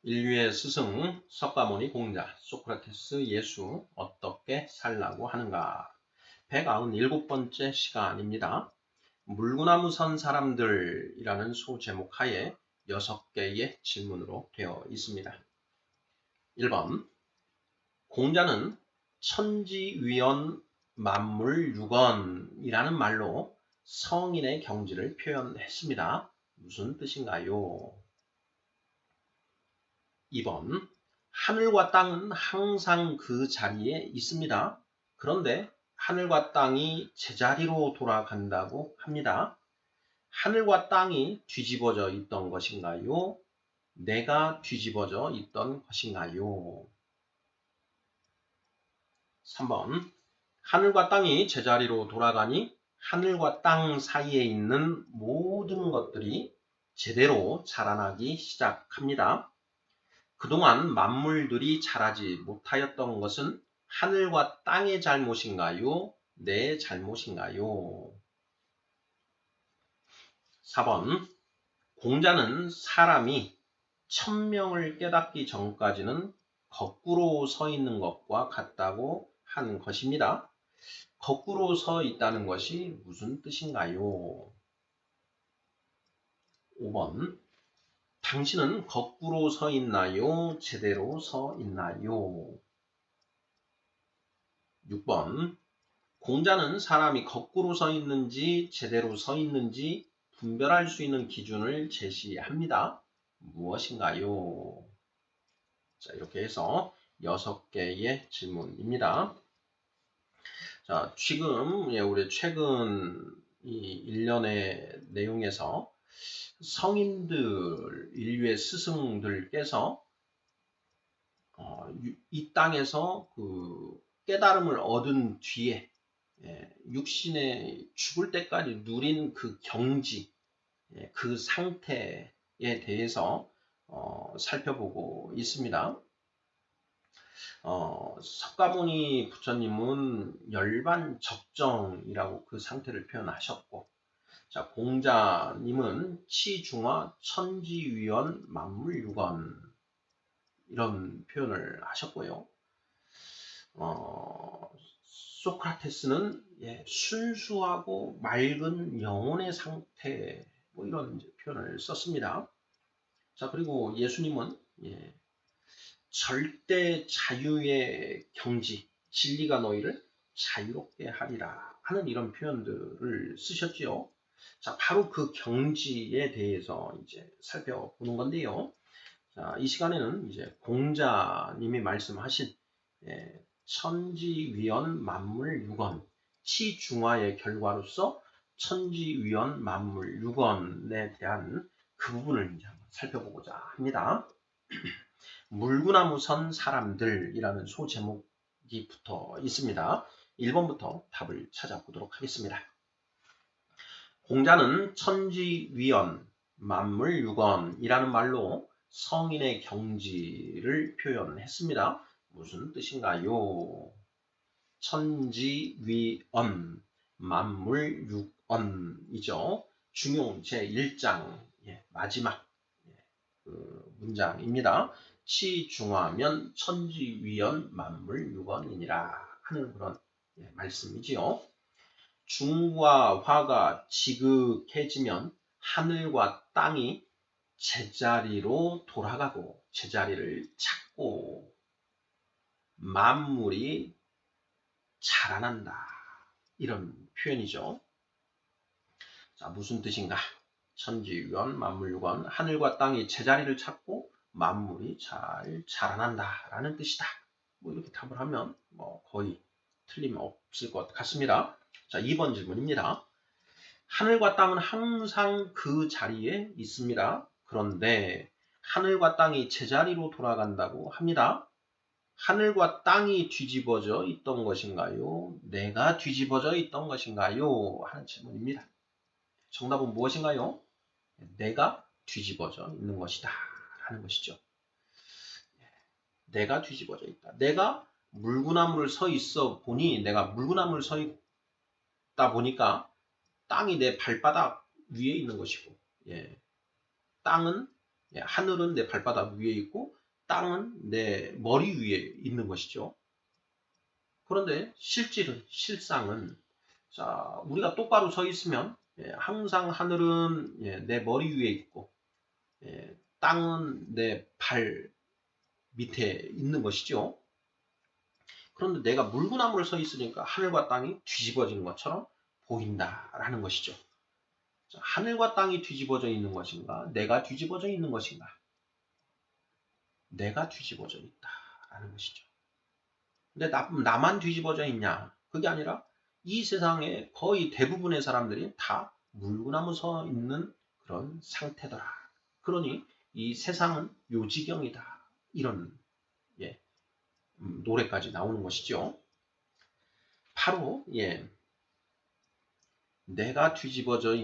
인류의 스승 석가모니 공자 소크라테스 예수 어떻게 살라고 하는가 197번째 시간입니다. 물구나무 선 사람들이라는 소제목 하에 6개의 질문으로 되어 있습니다. 1번 공자는 천지위원 만물유건이라는 말로 성인의 경지를 표현했습니다. 무슨 뜻인가요? 2번 하늘과 땅은 항상 그 자리에 있습니다. 그런데 하늘과 땅이 제자리로 돌아간다고 합니다. 하늘과 땅이 뒤집어져 있던 것인가요? 내가 뒤집어져 있던 것인가요? 3번 하늘과 땅이 제자리로 돌아가니 하늘과 땅 사이에 있는 모든 것들이 제대로 자라나기 시작합니다. 그동안 만물들이 자라지 못하였던 것은 하늘과 땅의 잘못인가요? 내 잘못인가요? 4번 공자는 사람이 천명을 깨닫기 전까지는 거꾸로 서 있는 것과 같다고 한 것입니다. 거꾸로 서 있다는 것이 무슨 뜻인가요? 5번 당신은 거꾸로 서 있나요? 제대로 서 있나요? 6번 공자는 사람이 거꾸로 서 있는지 제대로 서 있는지 분별할 수 있는 기준을 제시합니다. 무엇인가요? 자, 이렇게 해서 6개의 질문입니다. 자, 지금 우리 최근 이 일련의 내용에서 성인들, 인류의 스승들께서 이 땅에서 그 깨달음을 얻은 뒤에 육신에 죽을 때까지 누린 그 경지, 그 상태에 대해서 살펴보고 있습니다. 석가모니 부처님은 열반적정이라고 그 상태를 표현하셨고, 자, 공자님은 치중화 천지위원 만물유건 이런 표현을 하셨고요. 소크라테스는 순수하고 맑은 영혼의 상태 뭐 이런 표현을 썼습니다. 자, 그리고 예수님은 절대 자유의 경지, 진리가 너희를 자유롭게 하리라 하는 이런 표현들을 쓰셨지요. 자, 바로 그 경지에 대해서 이제 살펴보는 건데요. 자, 이 시간에는 이제 공자님이 말씀하신 천지위원 만물유건, 치중화의 결과로서 천지위원 만물유건에 대한 그 부분을 이제 한번 살펴보고자 합니다. 물구나무 선 사람들이라는 소제목이 붙어 있습니다. 1번부터 답을 찾아보도록 하겠습니다. 공자는 천지위원 만물유건이라는 말로 성인의 경지를 표현했습니다. 무슨 뜻인가요? 천지위언 만물유언이죠. 중용 제1장 마지막 그 문장입니다. 치중화면 천지위언 만물유건이니라 하는 그런 말씀이지요. 중과 화가 지극해지면 하늘과 땅이 제자리로 돌아가고 제자리를 찾고 만물이 자라난다. 이런 표현이죠. 자, 무슨 뜻인가? 천지유건, 만물유건, 하늘과 땅이 제자리를 찾고 만물이 잘 자라난다. 라는 뜻이다. 뭐 이렇게 답을 하면 거의 틀림없을 것 같습니다. 자, 2번 질문입니다. 하늘과 땅은 항상 그 자리에 있습니다. 그런데 하늘과 땅이 제자리로 돌아간다고 합니다. 하늘과 땅이 뒤집어져 있던 것인가요? 내가 뒤집어져 있던 것인가요? 하는 질문입니다. 정답은 무엇인가요? 내가 뒤집어져 있는 것이다. 하는 것이죠. 내가 뒤집어져 있다. 내가 물구나무를 서 있어 보니 내가 물구나무를 서 있다 보니까 땅이 내 발바닥 위에 있는 것이고 땅은 하늘은 내 발바닥 위에 있고 땅은 내 머리 위에 있는 것이죠. 그런데 실상은 자, 우리가 똑바로 서 있으면 항상 하늘은 내 머리 위에 있고 땅은 내 발 밑에 있는 것이죠. 그런데 내가 물구나무를 서 있으니까 하늘과 땅이 뒤집어진 것처럼 보인다라는 것이죠. 자, 하늘과 땅이 뒤집어져 있는 것인가? 내가 뒤집어져 있는 것인가? 내가 뒤집어져 있다라는 것이죠. 근데 나만 뒤집어져 있냐? 그게 아니라 이 세상의 거의 대부분의 사람들이 다 물구나무 서 있는 그런 상태더라. 그러니 이 세상은 요지경이다. 이런 노래까지 나오는 것이죠. 바로 내가 뒤집어져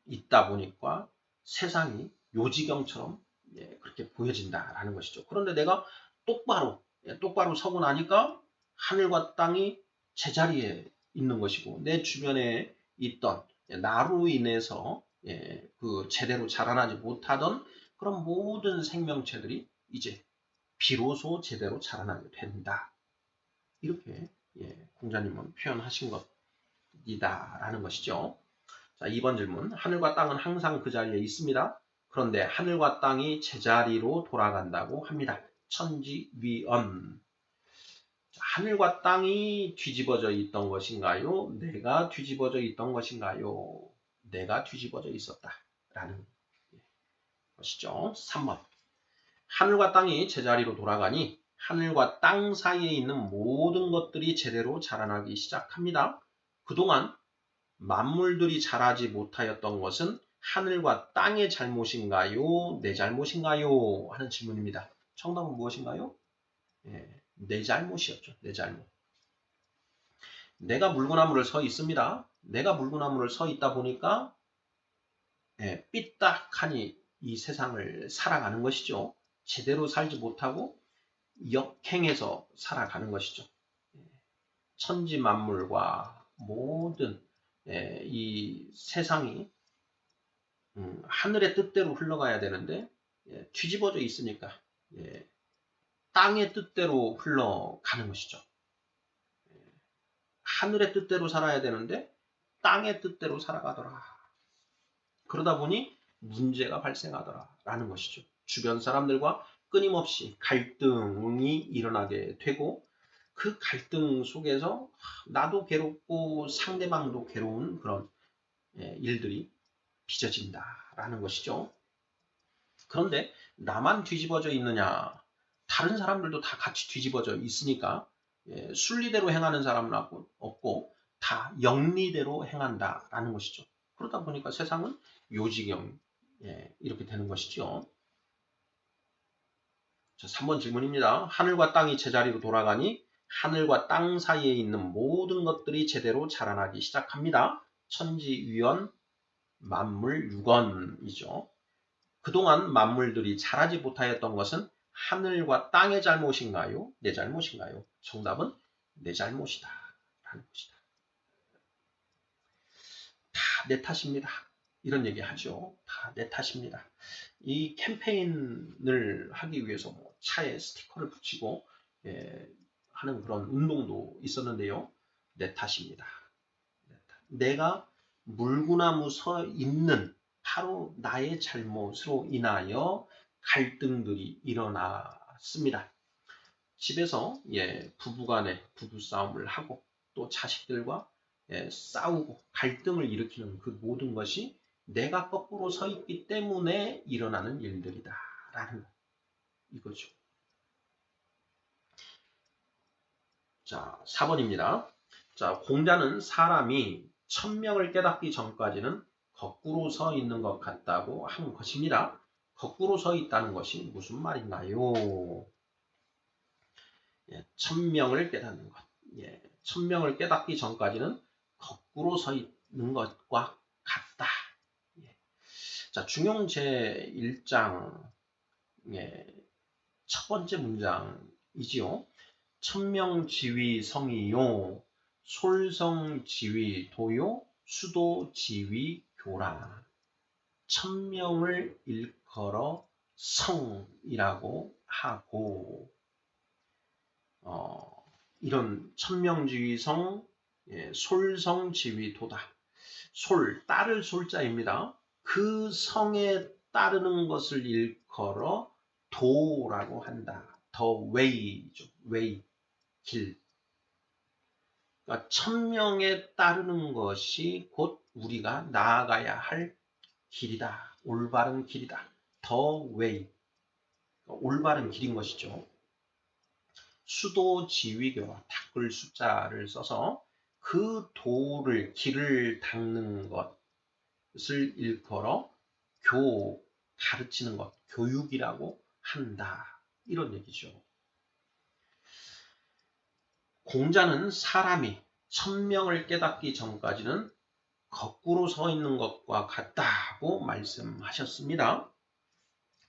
있다 보니까 세상이 요지경처럼 그렇게 보여진다라는 것이죠. 그런데 내가 똑바로 서고 나니까 하늘과 땅이 제자리에 있는 것이고 내 주변에 있던 나로 인해서 그 제대로 자라나지 못하던 그런 모든 생명체들이 이제 비로소 제대로 자라나게 된다. 이렇게 공자님은 표현하신 것이다라는 것이죠. 자, 2번 질문. 하늘과 땅은 항상 그 자리에 있습니다. 그런데 하늘과 땅이 제자리로 돌아간다고 합니다. 천지위언. 자, 하늘과 땅이 뒤집어져 있던 것인가요? 내가 뒤집어져 있던 것인가요? 내가 뒤집어져 있었다라는 것이죠. 3번. 하늘과 땅이 제자리로 돌아가니 하늘과 땅 사이에 있는 모든 것들이 제대로 자라나기 시작합니다. 그동안 만물들이 자라지 못하였던 것은 하늘과 땅의 잘못인가요? 내 잘못인가요? 하는 질문입니다. 정답은 무엇인가요? 내 잘못이었죠. 내 잘못. 내가 물구나무를 서 있습니다. 내가 물구나무를 서 있다 보니까 삐딱하니 이 세상을 살아가는 것이죠. 제대로 살지 못하고 역행해서 살아가는 것이죠. 천지 만물과 모든 이 세상이 하늘의 뜻대로 흘러가야 되는데 뒤집어져 있으니까 땅의 뜻대로 흘러가는 것이죠. 하늘의 뜻대로 살아야 되는데 땅의 뜻대로 살아가더라. 그러다 보니 문제가 발생하더라라는 것이죠. 주변 사람들과 끊임없이 갈등이 일어나게 되고 그 갈등 속에서 나도 괴롭고 상대방도 괴로운 그런 일들이 빚어진다라는 것이죠. 그런데 나만 뒤집어져 있느냐? 다른 사람들도 다 같이 뒤집어져 있으니까 순리대로 행하는 사람은 없고 다 영리대로 행한다라는 것이죠. 그러다 보니까 세상은 요지경 이렇게 되는 것이죠. 자, 3번 질문입니다. 하늘과 땅이 제자리로 돌아가니 하늘과 땅 사이에 있는 모든 것들이 제대로 자라나기 시작합니다. 천지위원 만물유건이죠. 그동안 만물들이 자라지 못하였던 것은 하늘과 땅의 잘못인가요? 내 잘못인가요? 정답은 내 잘못이다. 라는 것이다. 다 내 탓입니다. 이런 얘기 하죠. 다 내 탓입니다. 이 캠페인을 하기 위해서 차에 스티커를 붙이고 하는 그런 운동도 있었는데요. 내 탓입니다. 내가 물구나무 서 있는 바로 나의 잘못으로 인하여 갈등들이 일어났습니다. 집에서 부부간에 부부싸움을 하고 또 자식들과 싸우고 갈등을 일으키는 그 모든 것이 내가 거꾸로 서 있기 때문에 일어나는 일들이다 라는 이거죠. 자, 4번입니다. 자, 공자는 사람이 천명을 깨닫기 전까지는 거꾸로 서 있는 것 같다고 한 것입니다. 거꾸로 서 있다는 것이 무슨 말인가요? 천명을 깨닫는 것. 천명을 깨닫기 전까지는 거꾸로 서 있는 것과 같다. 자, 중용 제1장 첫 번째 문장이지요. 천명지위 성이요, 솔성지위 도요, 수도지위 교라. 천명을 일컬어 성이라고 하고, 이런 천명지위성, 솔성지위도다. 솔, 따를 솔자입니다. 그 성에 따르는 것을 일컬어 도라고 한다. the way죠. way, 길. 그러니까 천명에 따르는 것이 곧 우리가 나아가야 할 길이다. 올바른 길이다. the way. 올바른 길인 것이죠. 수도지위교, 닦을 숫자를 써서 그 도를, 길을 닦는 것을 일컬어 가르치는 것, 교육이라고 한다. 이런 얘기죠. 공자는 사람이 천명을 깨닫기 전까지는 거꾸로 서 있는 것과 같다고 말씀하셨습니다.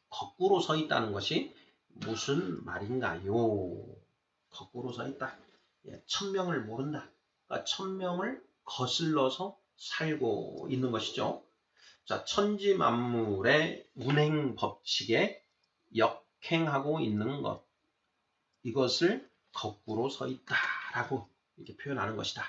거꾸로 서 있다는 것이 무슨 말인가요? 거꾸로 서 있다. 천명을 모른다. 그러니까 천명을 거슬러서 살고 있는 것이죠. 자, 천지만물의 운행 법칙에 역행하고 있는 것. 이것을 거꾸로 서 있다라고 이렇게 표현하는 것이다.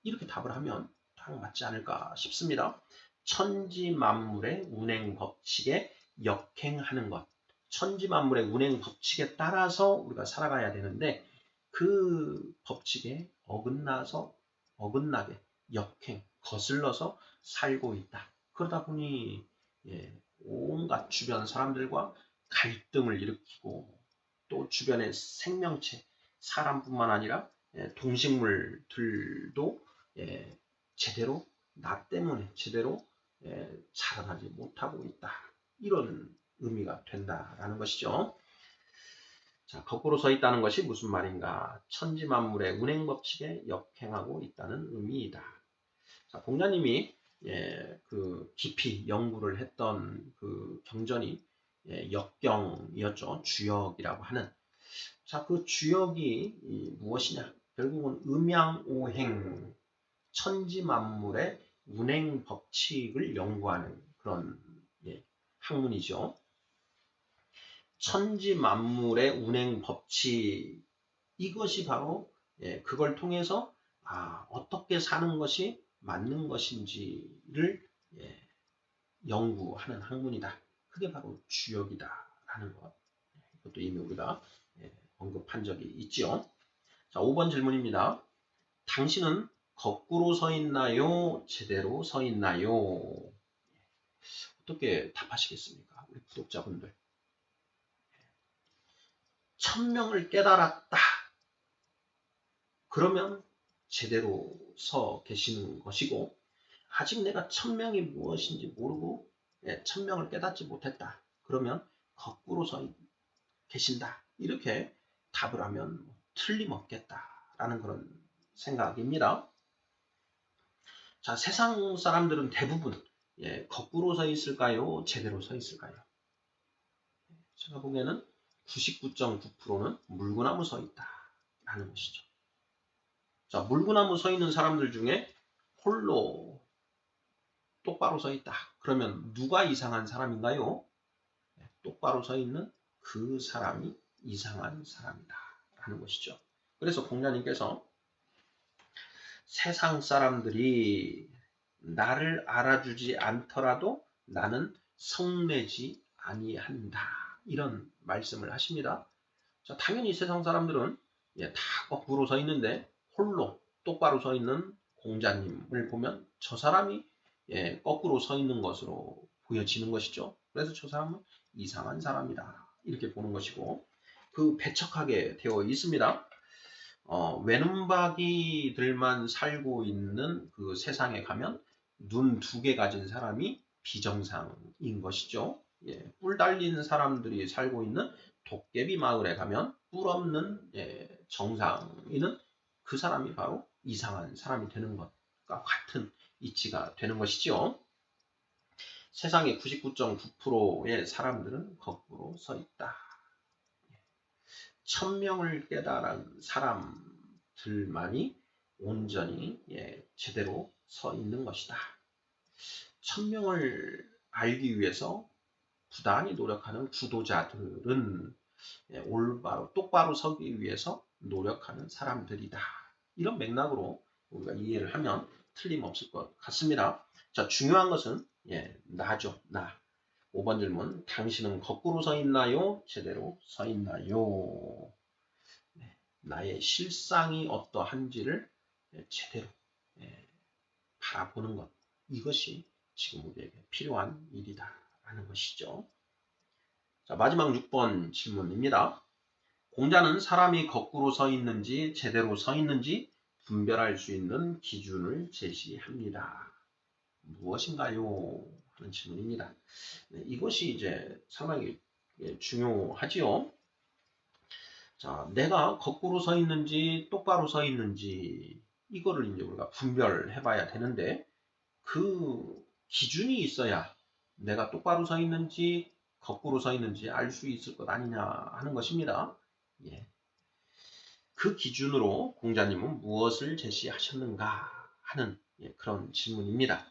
이렇게 답을 하면 딱 맞지 않을까 싶습니다. 천지만물의 운행 법칙에 역행하는 것. 천지만물의 운행 법칙에 따라서 우리가 살아가야 되는데 그 법칙에 어긋나게 역행, 거슬러서 살고 있다. 그러다 보니 온갖 주변 사람들과 갈등을 일으키고 또 주변의 생명체, 사람뿐만 아니라 동식물들도 제대로 나 때문에 제대로 자라나지 못하고 있다. 이런 의미가 된다라는 것이죠. 자, 거꾸로 서 있다는 것이 무슨 말인가? 천지만물의 운행법칙에 역행하고 있다는 의미이다. 자, 공자님이 그 깊이 연구를 했던 그 경전이 역경이었죠. 주역이라고 하는. 자, 그 주역이 무엇이냐? 결국은 음양오행, 천지만물의 운행 법칙을 연구하는 그런 학문이죠. 천지만물의 운행 법칙, 이것이 바로 그걸 통해서 어떻게 사는 것이 맞는 것인지를 연구하는 학문이다. 그게 바로 주역이다라는 것. 이것도 이미 우리가 언급한 적이 있죠. 자, 5번 질문입니다. 당신은 거꾸로 서 있나요? 제대로 서 있나요? 어떻게 답하시겠습니까? 우리 구독자분들. 천명을 깨달았다. 그러면 제대로 서 계시는 것이고, 아직 내가 천명이 무엇인지 모르고 천명을 깨닫지 못했다. 그러면 거꾸로 서 계신다. 이렇게 답을 하면 틀림없겠다라는 그런 생각입니다. 자, 세상 사람들은 대부분 거꾸로 서 있을까요? 제대로 서 있을까요? 제가 보기에는 99.9%는 물구나무 서 있다라는 것이죠. 자, 물구나무 서 있는 사람들 중에 홀로 똑바로 서 있다. 그러면 누가 이상한 사람인가요? 똑바로 서 있는 그 사람이 이상한 사람이다 라는 것이죠. 그래서 공자님께서 세상 사람들이 나를 알아주지 않더라도 나는 성내지 아니한다. 이런 말씀을 하십니다. 자, 당연히 세상 사람들은 다 거꾸로 서 있는데 홀로 똑바로 서 있는 공자님을 보면 저 사람이 거꾸로 서 있는 것으로 보여지는 것이죠. 그래서 저 사람은 이상한 사람이다. 이렇게 보는 것이고, 그 배척하게 되어 있습니다. 외눈박이들만 살고 있는 그 세상에 가면 눈 2개 가진 사람이 비정상인 것이죠. 뿔 달린 사람들이 살고 있는 도깨비 마을에 가면 뿔 없는 정상인은 그 사람이 바로 이상한 사람이 되는 것과 같은 이치가 되는 것이죠. 세상의 99.9%의 사람들은 거꾸로 서 있다. 천명을 깨달은 사람들만이 온전히 제대로 서 있는 것이다. 천명을 알기 위해서 부단히 노력하는 구도자들은 올바로 똑바로 서기 위해서 노력하는 사람들이다. 이런 맥락으로 우리가 이해를 하면 틀림없을 것 같습니다. 자, 중요한 것은 나죠. 나. 5번 질문. 당신은 거꾸로 서 있나요? 제대로 서 있나요? 나의 실상이 어떠한지를 제대로 바라보는 것. 이것이 지금 우리에게 필요한 일이다라는 것이죠. 자, 마지막 6번 질문입니다. 공자는 사람이 거꾸로 서 있는지 제대로 서 있는지 분별할 수 있는 기준을 제시합니다. 무엇인가요? 하는 질문입니다. 이것이 이제 상당히 중요하지요. 자, 내가 거꾸로 서 있는지 똑바로 서 있는지 이거를 이제 우리가 분별해 봐야 되는데 그 기준이 있어야 내가 똑바로 서 있는지 거꾸로 서 있는지 알 수 있을 것 아니냐 하는 것입니다. 그 기준으로 공자님은 무엇을 제시하셨는가 하는 그런 질문입니다.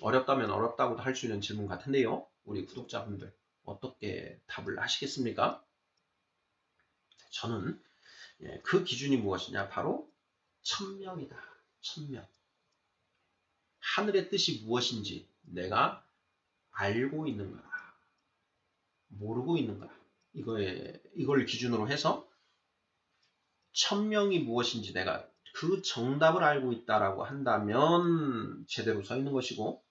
어렵다면 어렵다고도 할 수 있는 질문 같은데요. 우리 구독자분들 어떻게 답을 하시겠습니까? 저는 그 기준이 무엇이냐? 바로 천명이다. 천명. 하늘의 뜻이 무엇인지 내가 알고 있는가, 모르고 있는가. 이걸 기준으로 해서 천명이 무엇인지 내가 그 정답을 알고 있다라고 한다면 제대로 서 있는 것이고,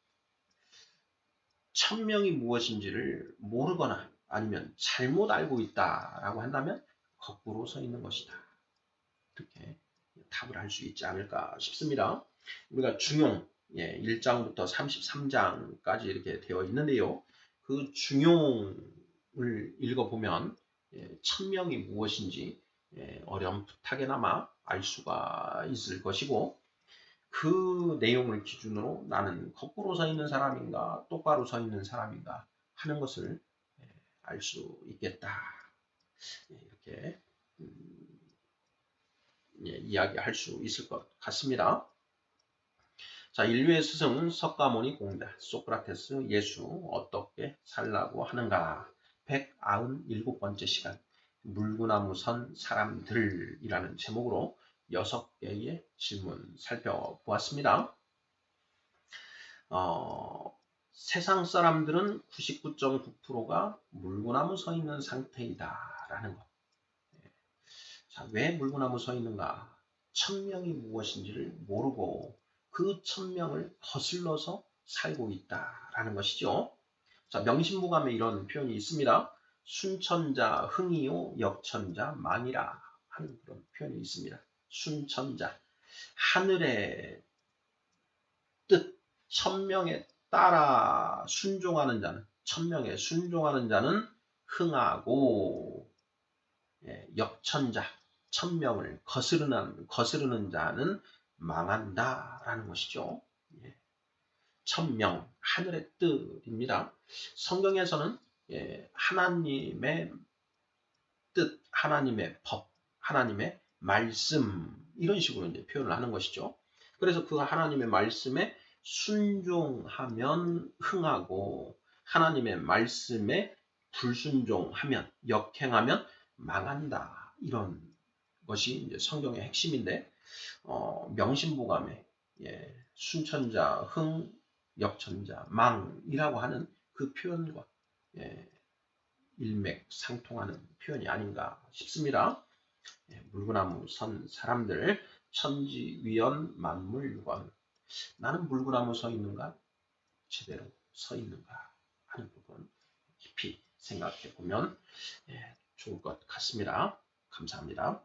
천명이 무엇인지를 모르거나 아니면 잘못 알고 있다라고 한다면 거꾸로 서 있는 것이다. 이렇게 답을 할 수 있지 않을까 싶습니다. 우리가 중용 1장부터 33장까지 이렇게 되어 있는데요. 그 중용을 읽어보면 천명이 무엇인지 어렴풋하게나마 알 수가 있을 것이고, 그 내용을 기준으로 나는 거꾸로 서 있는 사람인가 똑바로 서 있는 사람인가 하는 것을 알 수 있겠다. 이렇게 이야기할 수 있을 것 같습니다. 자, 인류의 스승 석가모니 공자, 소크라테스, 예수 어떻게 살라고 하는가? 197번째 시간 물구나무 선 사람들이라는 제목으로 6개의 질문 살펴보았습니다. 세상 사람들은 99.9%가 물구나무 서 있는 상태이다 라는 것. 자, 왜 물구나무 서 있는가? 천명이 무엇인지를 모르고 그 천명을 거슬러서 살고 있다라는 것이죠. 자, 명심보감에 이런 표현이 있습니다. 순천자 흥이요 역천자 망이라 하는 그런 표현이 있습니다. 순천자, 하늘의 뜻, 천명에 따라 순종하는 자는, 천명에 순종하는 자는 흥하고, 역천자, 천명을 거스르는 자는 망한다라는 것이죠. 천명, 하늘의 뜻입니다. 성경에서는 하나님의 뜻, 하나님의 법, 하나님의 말씀 이런 식으로 이제 표현을 하는 것이죠. 그래서 그 하나님의 말씀에 순종하면 흥하고 하나님의 말씀에 불순종하면 역행하면 망한다. 이런 것이 이제 성경의 핵심인데 명심보감에 순천자 흥, 역천자 망이라고 하는 그 표현과 일맥상통하는 표현이 아닌가 싶습니다. 물구나무 선 사람들 천지위원 만물유관 나는 물구나무 서 있는가? 제대로 서 있는가? 하는 부분 깊이 생각해 보면 좋을 것 같습니다. 감사합니다.